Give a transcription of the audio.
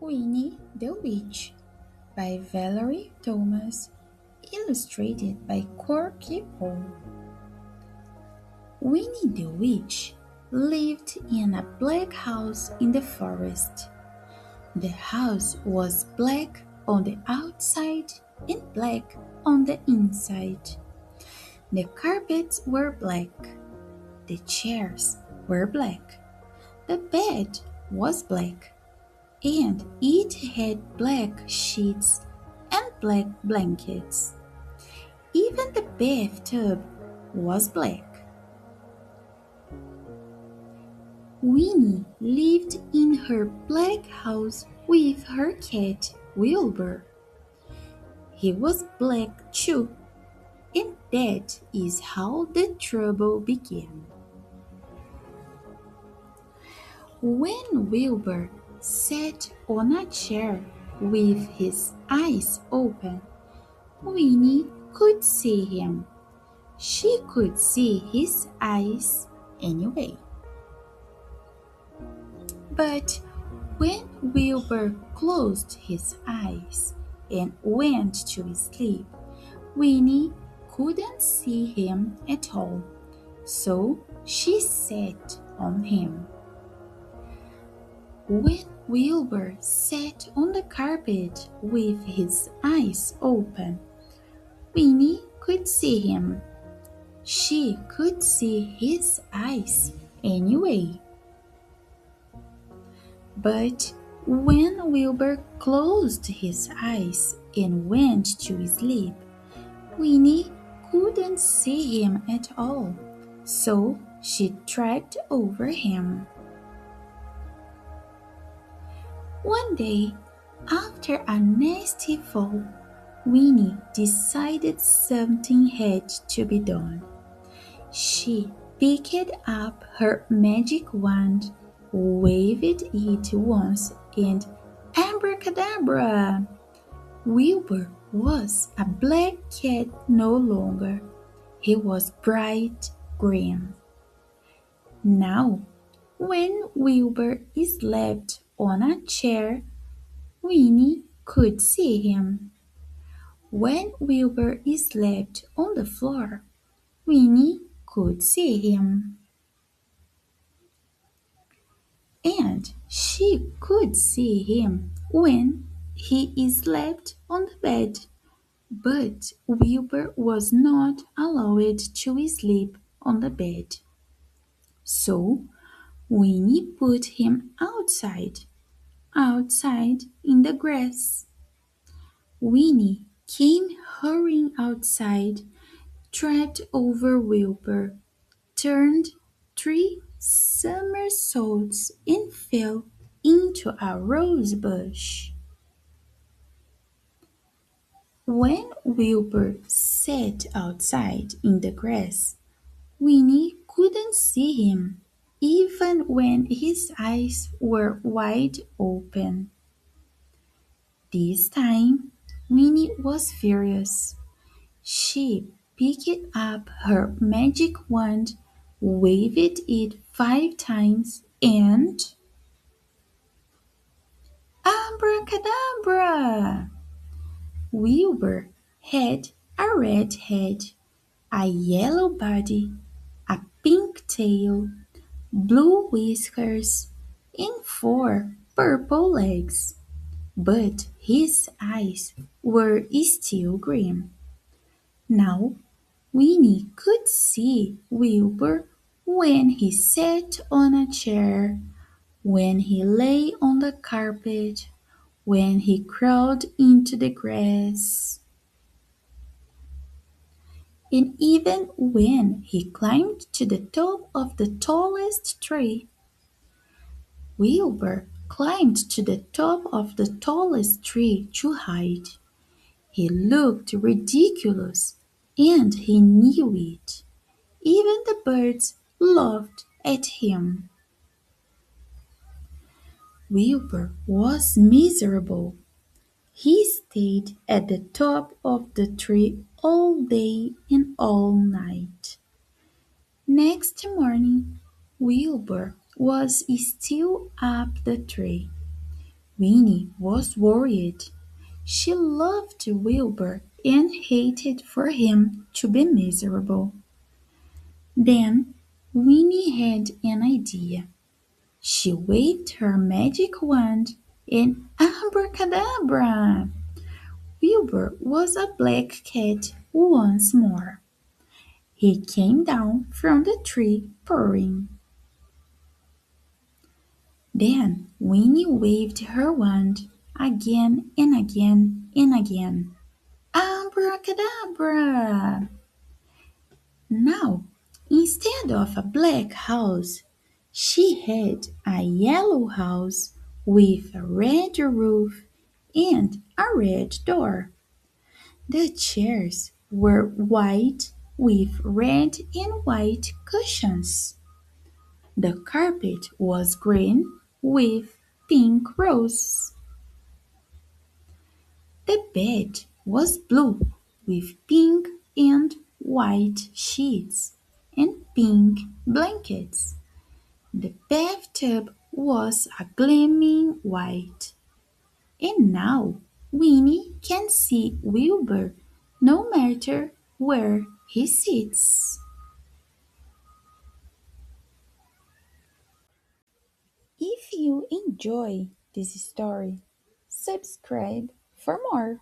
Winnie the Witch by Valerie Thomas, illustrated by Karoll. Winnie the Witch lived in a black house in the forest. The house was black on the outside and black on the inside. The carpets were black. The chairs were black. The bed was black, and it had black sheets and black blankets. Even the bathtub was black. Winnie lived in her black house with her cat Wilbur. He was black too, and that is how the trouble began. When Wilbur sat on a chair with his eyes open, Winnie could see him. She could see his eyes anyway. But when Wilbur closed his eyes and went to sleep, Winnie couldn't see him at all, so she sat on him. When Wilbur sat on the carpet with his eyes open, Winnie could see him. She could see his eyes anyway. But when Wilbur closed his eyes and went to sleep, Winnie couldn't see him at all, so she tripped over him. One day, after a nasty fall, Winnie decided something had to be done. She picked up her magic wand, waved it once, and abracadabra! Wilbur was a black cat no longer. He was bright green. Now, when Wilbur slept on a chair, Winnie could see him. When Wilbur slept on the floor, Winnie could see him. And she could see him when he slept on the bed. But Wilbur was not allowed to sleep on the bed. So Winnie put him outside in the grass. Winnie came hurrying outside, tripped over Wilbur, turned 3 somersaults and fell into a rose bush. When Wilbur sat outside in the grass, Winnie couldn't see him, even when his eyes were wide open. This time, Winnie was furious. She picked up her magic wand, waved it 5 times, and abracadabra! Wilbur had a red head, a yellow body, a pink tail, blue whiskers, and 4 purple legs. But his eyes were still green. Now Winnie could see Wilbur when he sat on a chair, when he lay on the carpet, when he crawled into the grass, and even when he climbed to the top of the tallest tree. Wilbur climbed to the top of the tallest tree to hide. He looked ridiculous, and he knew it. Even the birds laughed at him. Wilbur was miserable. He stayed at the top of the tree all day and all night. Next morning, Wilbur was still up the tree. Winnie was worried. She loved Wilbur and hated for him to be miserable. Then Winnie had an idea. She waved her magic wand and abracadabra! Wilbur was a black cat once more. He came down from the tree purring. Then Winnie waved her wand again and again and again. Abracadabra! Now, instead of a black house, she had a yellow house with a red roof and a red door. The chairs were white with red and white cushions. The carpet was green with pink roses. The bed was blue with pink and white sheets and pink blankets. The bathtub was a gleaming white. And now Winnie can see Wilbur no matter where he sits. If you enjoy this story, subscribe for more.